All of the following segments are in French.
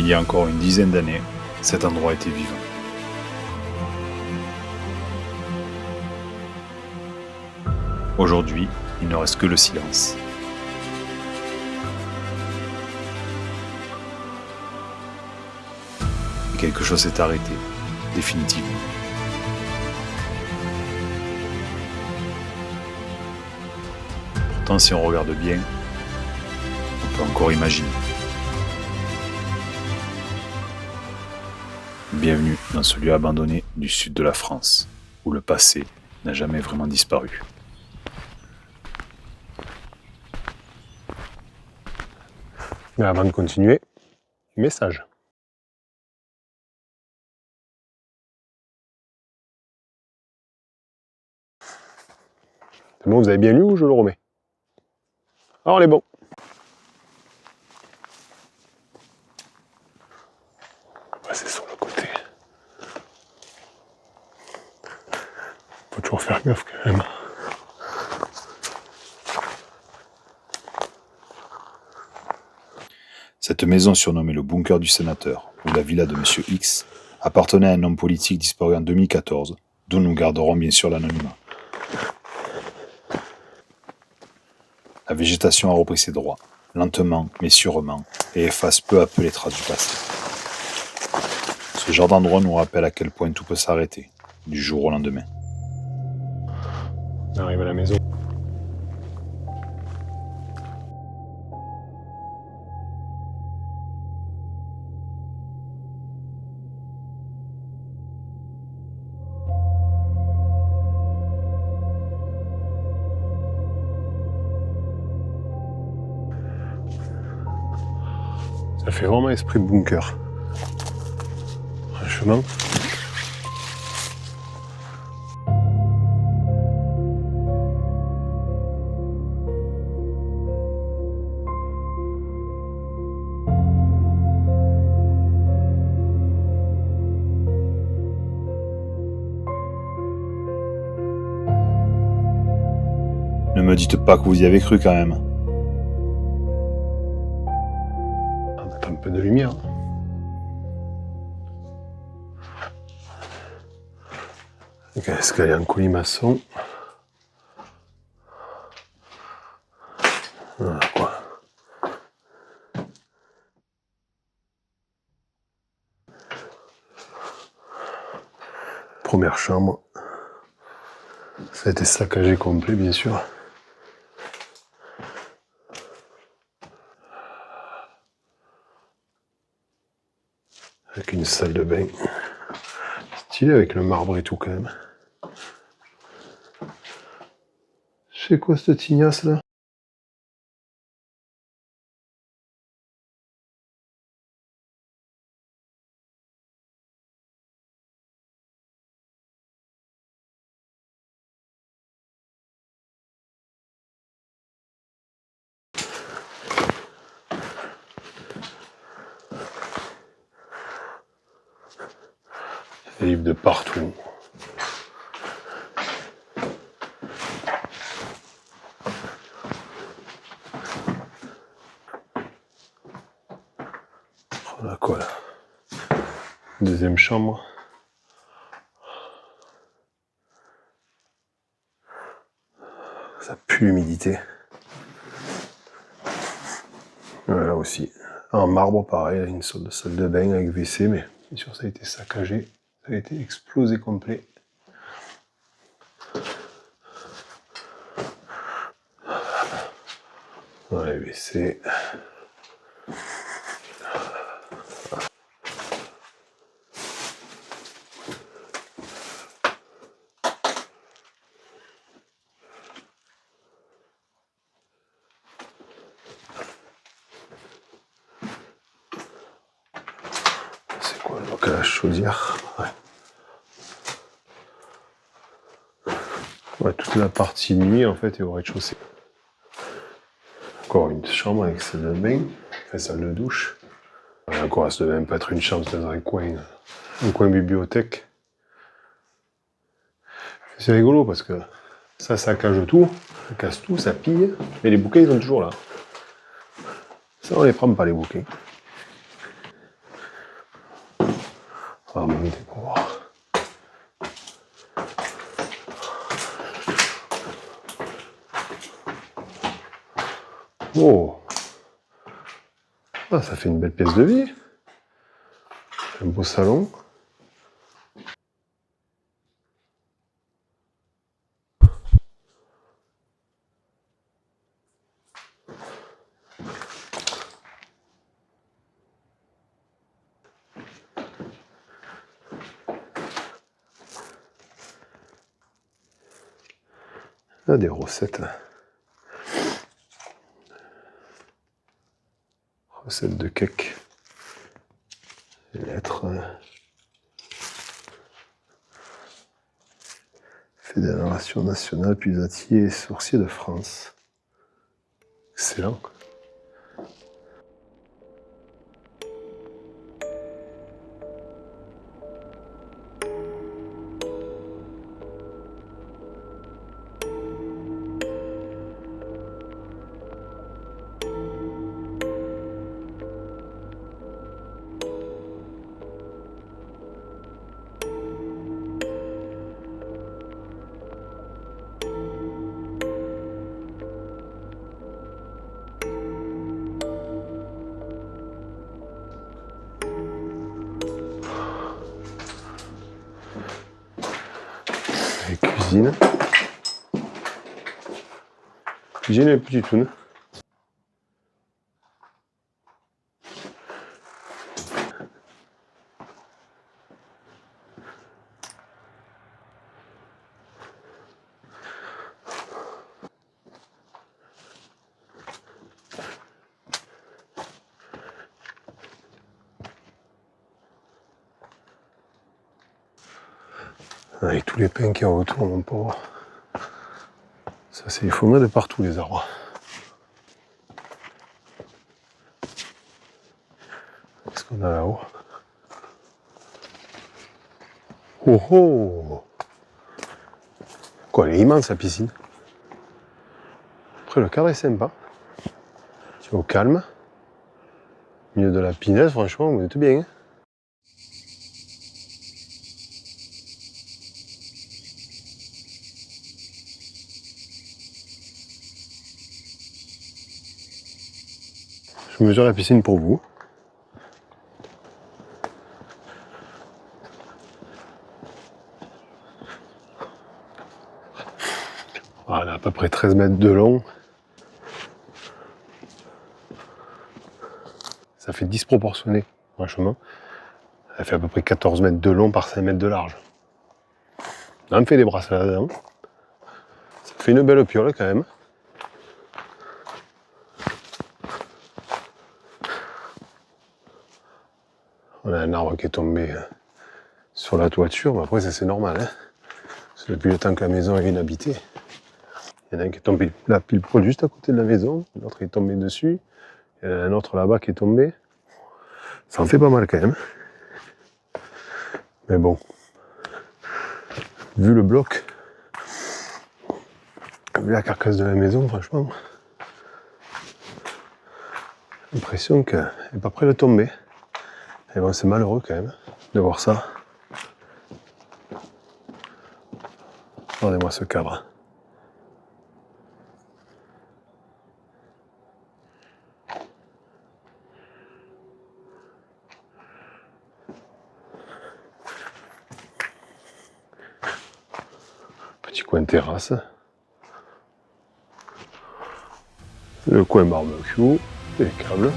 Il y a encore une dizaine d'années, cet endroit était vivant. Aujourd'hui, il ne reste que le silence. Et quelque chose s'est arrêté, définitivement. Pourtant, si on regarde bien, on peut encore imaginer. Bienvenue dans ce lieu abandonné du sud de la France, où le passé n'a jamais vraiment disparu. Mais avant de continuer, message. C'est bon, vous avez bien lu ou je le remets? Alors, on est bon. Ouais, c'est sur le côté. Faut toujours faire gaffe quand même. Cette maison surnommée le bunker du sénateur, ou la villa de Monsieur X, appartenait à un homme politique disparu en 2014, dont nous garderons bien sûr l'anonymat. La végétation a repris ses droits, lentement mais sûrement, et efface peu à peu les traces du passé. Ce genre d'endroit nous rappelle à quel point tout peut s'arrêter, du jour au lendemain. On arrive à la maison. Ça fait vraiment esprit de bunker. Franchement. Ne me dites pas que vous y avez cru quand même. On a un peu de lumière. Donc, escalier en colimaçon. Voilà quoi. Première chambre. Ça a été saccagé complet, bien sûr. Avec une salle de bain. Stylé avec le marbre et tout quand même. C'est quoi cette tignasse là? Des livres de partout. Voilà quoi là. Deuxième chambre. Ça pue l'humidité. Voilà aussi. En marbre pareil, une sorte de salle de bain avec WC, mais bien sûr ça a été saccagé. Ça a été explosé complet. Voilà, WC. C'est quoi le local à chaudière? Ouais, toute la partie nuit en fait est au rez-de-chaussée. Encore une chambre avec salle de bain, enfin salle de douche. Et encore, ça devait même pas être une chambre, c'est dans un coin bibliothèque. C'est rigolo parce que ça saccage tout, ça casse tout, ça pille, mais les bouquins ils sont toujours là. Ça on les prend pas les bouquins. On va remonter pour voir. Oh, ah, ça fait une belle pièce de vie. Un beau salon. Ah, des recettes. Recettes de cake. Lettres. Fédération nationale puisatier et sourcier de France. Excellent. Et cuisine. Cuisine et petit toune. Avec tous les pins qu'il y a autour, mon pauvre. Ça, c'est effondré de partout, les arbres. Qu'est-ce qu'on a là-haut? Oh oh! Quoi, elle est immense, la piscine. Après, le cadre est sympa. Tu vas au calme. Au milieu de la pinède, franchement, vous êtes bien. Hein. Je mesure la piscine pour vous. Voilà, à peu près 13 mètres de long. Ça fait disproportionné, franchement. Elle fait à peu près 14 mètres de long par 5 mètres de large. Là, on fait des brasses là-dedans. Ça fait une belle piole quand même. On a un arbre qui est tombé sur la toiture, mais après ça c'est normal. Hein. Parce que depuis le temps que la maison est inhabitée, il y en a un qui est tombé là pile poil juste à côté de la maison, l'autre est tombé dessus, il y en a un autre là-bas qui est tombé. Ça en fait pas mal quand même. Mais bon, vu le bloc, vu la carcasse de la maison, franchement, j'ai l'impression qu'elle n'est pas près de tomber. Et bon, c'est malheureux quand même de voir ça. Regardez-moi ce cadre. Petit coin terrasse. Le coin barbecue, les câbles.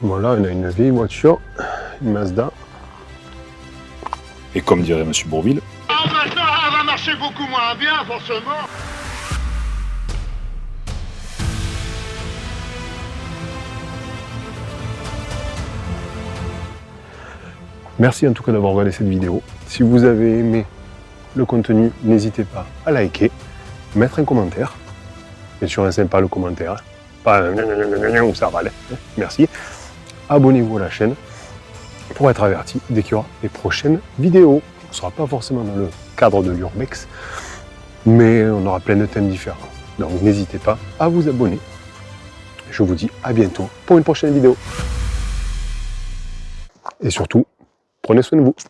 Voilà, on a une vieille voiture, une Mazda. Et comme dirait Monsieur Bourvil, Maintenant, elle va marcher beaucoup moins bien, forcément. Merci en tout cas d'avoir regardé cette vidéo. Si vous avez aimé le contenu, n'hésitez pas à liker, mettre un commentaire. Bien sûr, un sympa le commentaire, pas un où ça râle. Merci. Abonnez-vous à la chaîne pour être averti dès qu'il y aura les prochaines vidéos. On ne sera pas forcément dans le cadre de l'Urbex, mais on aura plein de thèmes différents. Donc n'hésitez pas à vous abonner. Je vous dis à bientôt pour une prochaine vidéo. Et surtout, prenez soin de vous.